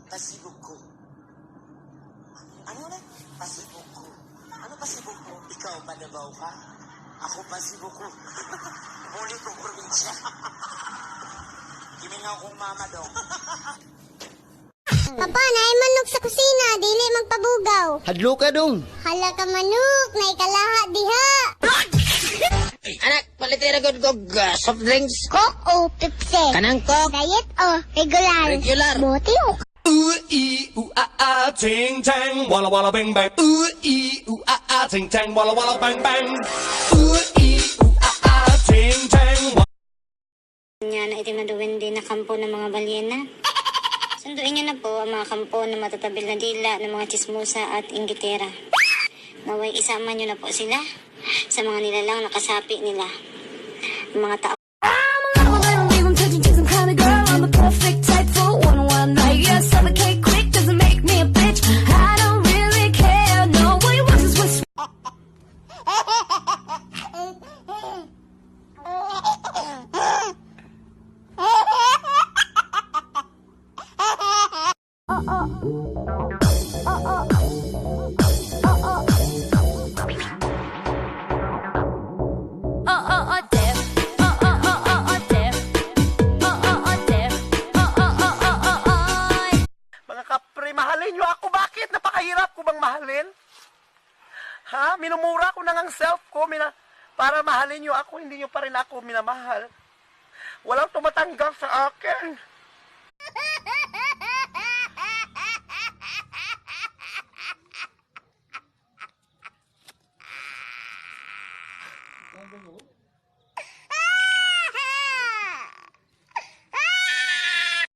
Pasibog ko. Ano na? Pasibog ko. Ano pasibog ko? Ikaw, Manabaw ka? Ako pasibog ko. Muli kong probinsya. Kimingaw kong mama dong. Papa, naay manok sa kusina, dili magpabugaw. Hadlo ka dong. Hala ka manok, naay kalaha diha. Anak, palitira gud kog soft drinks. Coke o Pepsi? Kanang Coke. Diet o regular? Regular. Bote o. Ting tang, walla walla bang bang. Ting tang, walla walla bang bang. Ting tang. Nya na iti maduwin din na kampo ng mga balyena. Sunduin niyo na po ang mga kampo na matatabil na dila ng mga chismosa at inggitera. Naway isama niyo na po sila sa mga nilalang nakasapi nila. Ang mga tao. Mga kapre, mahalin nyo ako. Bakit? Napakahirap ko bang mahalin? Ha? Minumura ko na ng self ko para mahalin nyo ako. Hindi nyo pa rin ako minamahal. Walang tumatanggap sa akin.